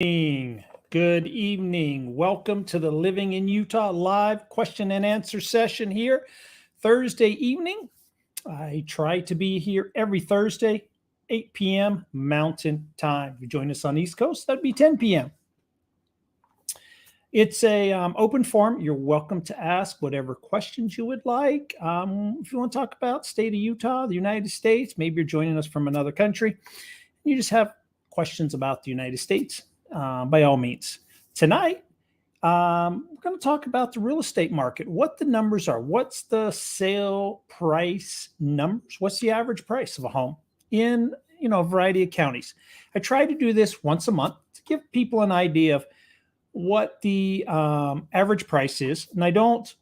Good evening. Welcome to the Living in Utah live question and answer session here Thursday evening. I try to be here every Thursday, 8 p.m. Mountain Time. If you join us on the East Coast, that'd be 10 p.m. It's a open forum. You're welcome to ask whatever questions you would like. If you want to talk about state of Utah, the United States, maybe you're joining us from another country, you just questions about the United States, by all means. Tonight, we're going to talk about the real estate market, what the numbers are, what's the sale price numbers, what's the average price of a home in a variety of counties. I try to do this once a month to give people an idea of what the average price is, and I don't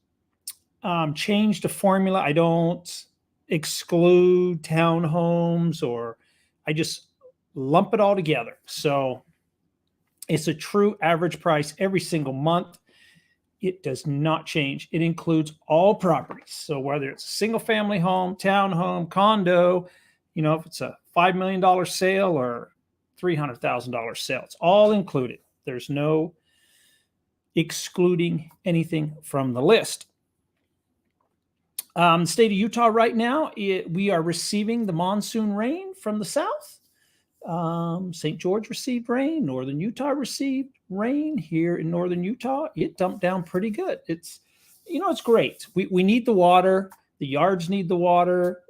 change the formula. I don't exclude townhomes, or I just lump it all together. So it's a true average price every single month. It does not change. It includes all properties. So whether it's a single family home, townhome, condo, if it's a $5 million sale or $300,000 sale, it's all included. There's no excluding anything from the list. The state of Utah right now, we are receiving the monsoon rain from the south. St. George received rain. Northern Utah received rain. Here in northern Utah, it dumped down pretty good. It's great. We need the water. The yards need the water.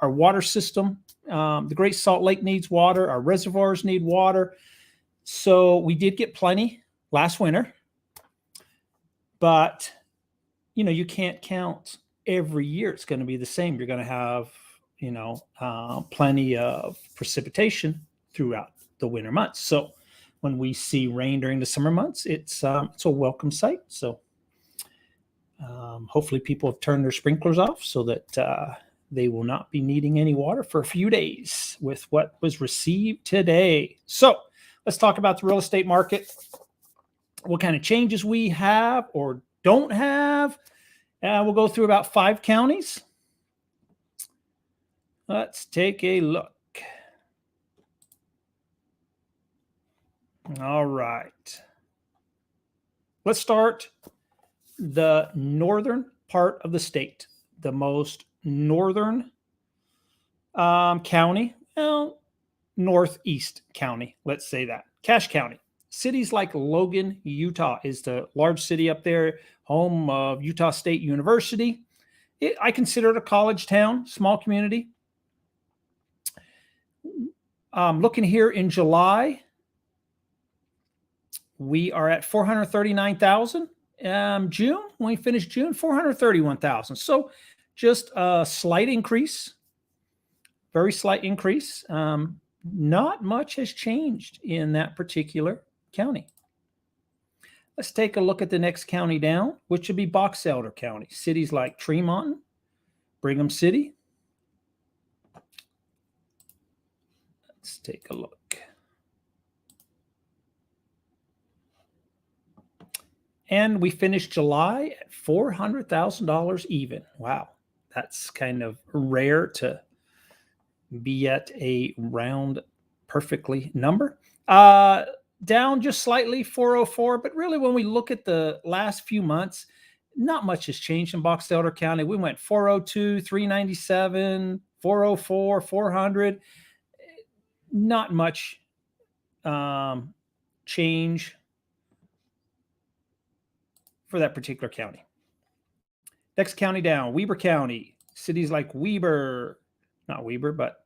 Our water system, the Great Salt Lake needs water. Our reservoirs need water. So we did get plenty last winter, but you can't count every year. It's going to be the same. You're going to have plenty of precipitation throughout the winter months. So when we see rain during the summer months, it's a welcome sight. So hopefully people have turned their sprinklers off so that they will not be needing any water for a few days with what was received today. So let's talk about the real estate market, what kind of changes we have or don't have. We'll go through about 5 counties. Let's take a look. All right. Let's start the northern part of the state, the most northern county, northeast county, let's say that. Cache County. Cities like Logan, Utah is the large city up there, home of Utah State University. I consider it a college town, small community. Looking here in July, we are at 439,000. June, when we finished June, 431,000. So just a slight increase, very slight increase. Not much has changed in that particular county. Let's take a look at the next county down, which would be Box Elder County. Cities like Tremont, Brigham City. Let's take a look. And we finished July at $400,000 even. Wow, that's kind of rare to be at a round perfectly number. Down just slightly, 404. But really, when we look at the last few months, not much has changed in Box Elder County. We went 402, 397, 404, 400. Not much change for that particular county. Next county down, Weber County. Cities like Weber, not Weber, but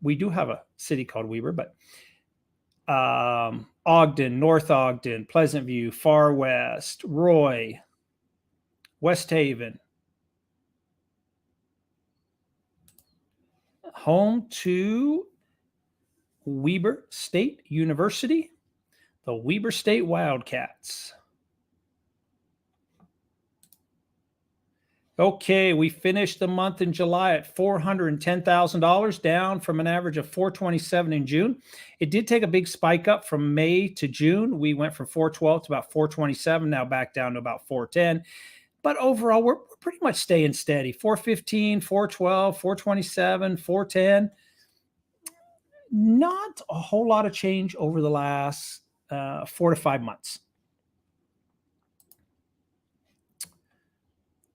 we do have a city called Weber, but Ogden, North Ogden, Pleasant View, Far West, Roy, West Haven. Home to Weber State University, the Weber State Wildcats. Okay, we finished the month in July at $410,000, down from an average of $427,000 in June. It did take a big spike up from May to June. We went from $412,000 to about $427,000, now back down to about $410,000. But overall, we're pretty much staying steady. $415,000, $412,000, $427,000, $410,000. Not a whole lot of change over the last 4 to 5 months.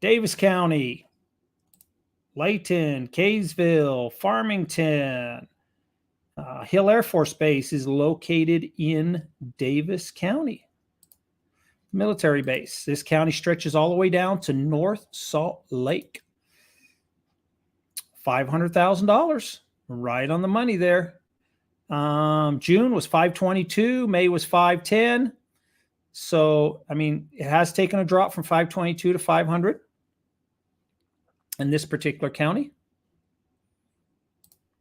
Davis County, Layton, Kaysville, Farmington. Hill Air Force Base is located in Davis County. Military base. This county stretches all the way down to North Salt Lake. $500,000, right on the money there. June was 522, May was 510. So, I mean, it has taken a drop from 522 to 500 in this particular county.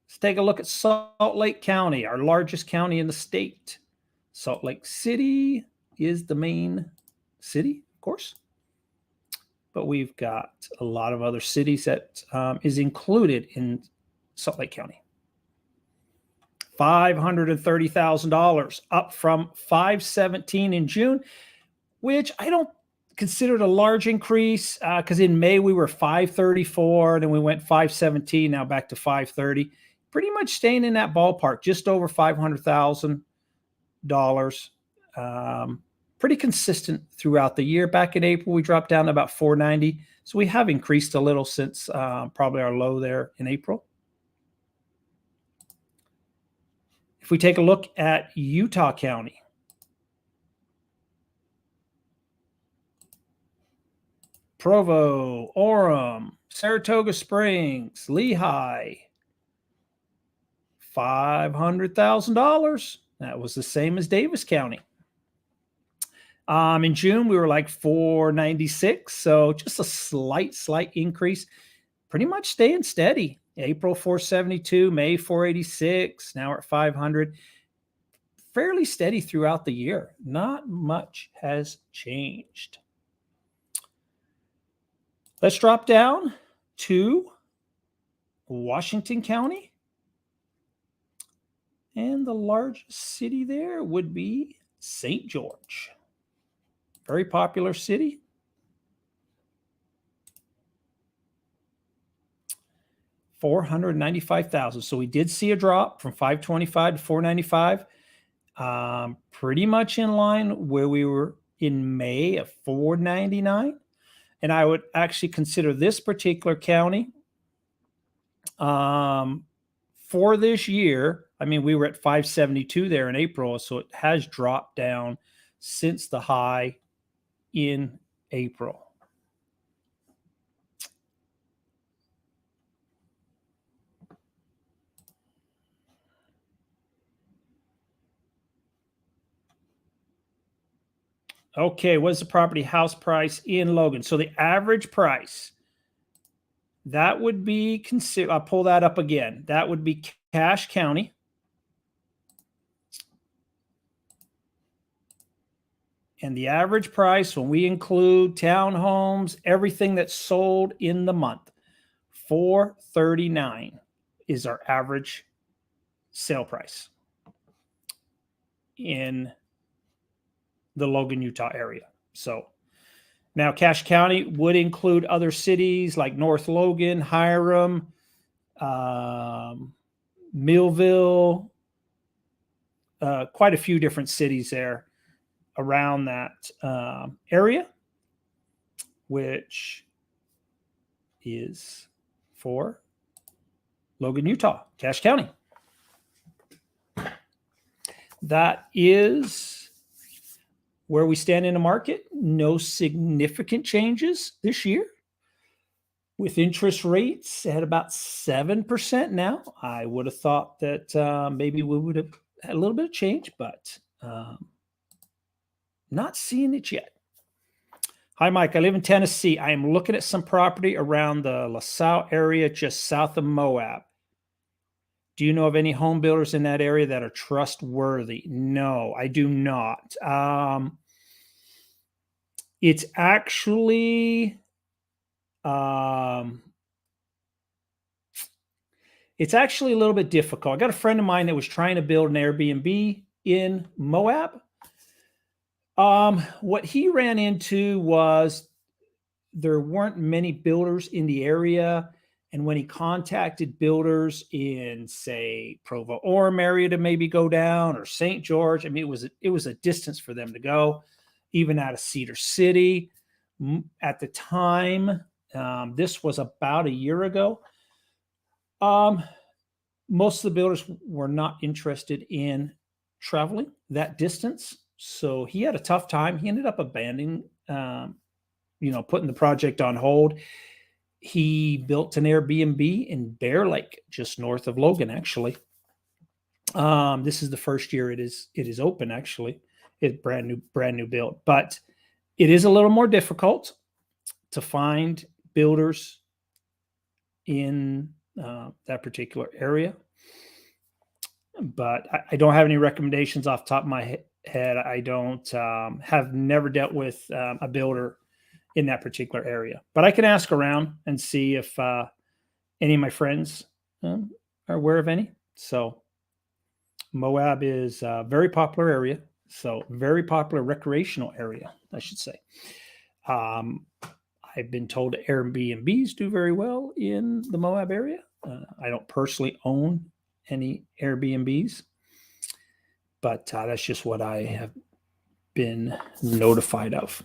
Let's take a look at Salt Lake County, our largest county in the state. Salt Lake City is the main city, of course. But we've got a lot of other cities that is included in Salt Lake County. $530,000, up from $517 in June, which I don't consider it a large increase because in May we were $534, then we went $517, now back to $530. Pretty much staying in that ballpark, just over $500,000. Pretty consistent throughout the year. Back in April, we dropped down to about $490. So we have increased a little since probably our low there in April. If we take a look at Utah County, Provo, Orem, Saratoga Springs, Lehigh, $500,000. That was the same as Davis County. In June, we were like 496. So just a slight increase, pretty much staying steady. April 472, May 486. Now we're at 500. Fairly steady throughout the year. Not much has changed. Let's drop down to Washington County. And the largest city there would be St. George. Very popular city. $495,000. So we did see a drop from 525 to 495. Pretty much in line where we were in May of 499. And I would actually consider this particular county for this year. I mean, we were at 572 there in April, so it has dropped down since the high in April. Okay, what's the property house price in Logan? So the average price, that would be, I'll pull that up again. That would be Cache County. And the average price, when we include townhomes, everything that's sold in the month, $439 is our average sale price in the Logan, Utah area. So now Cache County would include other cities like North Logan, Hiram, Millville, quite a few different cities there around that area, which is for Logan, Utah, Cache County. That is where we stand in the market. No significant changes this year. With interest rates at about 7% now, I would have thought that maybe we would have had a little bit of change, but not seeing it yet. Hi, Mike. I live in Tennessee. I am looking at some property around the LaSalle area, just south of Moab. Do you know of any home builders in that area that are trustworthy? No, I do not. It's actually a little bit difficult. I got a friend of mine that was trying to build an Airbnb in Moab. What he ran into was there weren't many builders in the area, And when he contacted builders in, say, Provo-Orem area to maybe go down, or St. George, I mean, it was a distance for them to go, even out of Cedar City. At the time, this was about a year ago, most of the builders were not interested in traveling that distance. So he had a tough time. He ended up abandoning, putting the project on hold. He built an Airbnb in Bear Lake, just north of Logan, actually. This is the first year it is open, actually. It's brand new build, but it is a little more difficult to find builders in that particular area. But I don't have any recommendations off the top of my head. I don't have never dealt with a builder in that particular area, but I can ask around and see if any of my friends are aware of any. So Moab is a very popular area. So very popular recreational area, I should say. I've been told Airbnbs do very well in the Moab area. I don't personally own any Airbnbs, but that's just what I have been notified of.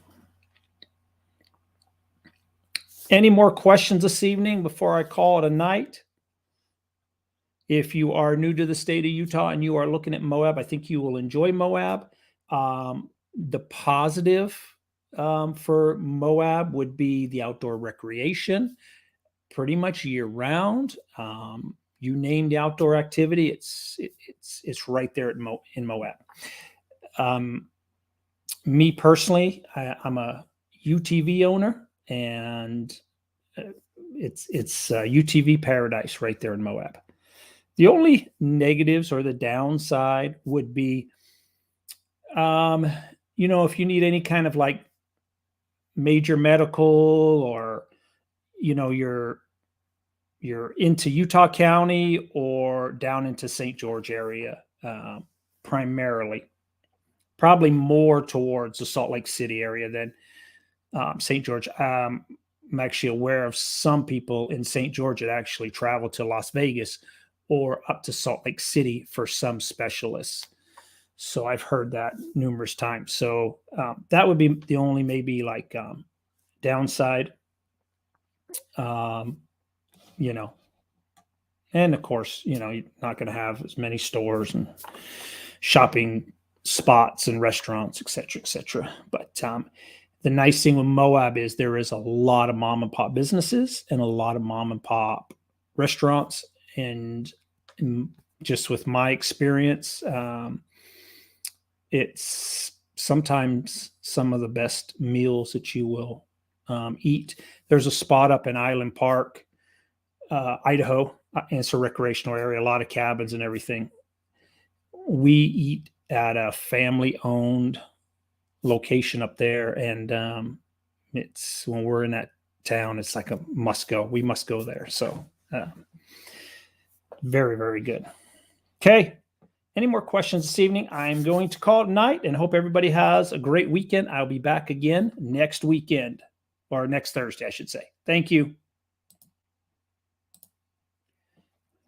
Any more questions this evening before I call it a night? If you are new to the state of Utah and you are looking at Moab, I think you will enjoy Moab. The positive for Moab would be the outdoor recreation, pretty much year round. You name the outdoor activity, it's right there in Moab. Me personally, I'm a UTV owner, and it's UTV paradise right there in Moab. The only negatives or the downside would be, if you need any kind of like major medical, or you're into Utah County or down into St. George area, primarily, probably more towards the Salt Lake City area than St. George. I'm actually aware of some people in St. George that actually travel to Las Vegas or up to Salt Lake City for some specialists. So I've heard that numerous times. So that would be the only maybe like downside. And of course, you're not going to have as many stores and shopping spots and restaurants, et cetera. But the nice thing with Moab is there is a lot of mom and pop businesses and a lot of mom and pop restaurants. And just with my experience, it's sometimes some of the best meals that you will eat. There's a spot up in Island Park, Idaho, and it's a recreational area, a lot of cabins and everything. We eat at a family-owned location up there, and it's when we're in that town, it's like a must go. We must go there. So very, very good. Okay. Any more questions this evening? I'm going to call it night and hope everybody has a great weekend. I'll be back again next weekend, or next Thursday, I should say. Thank you.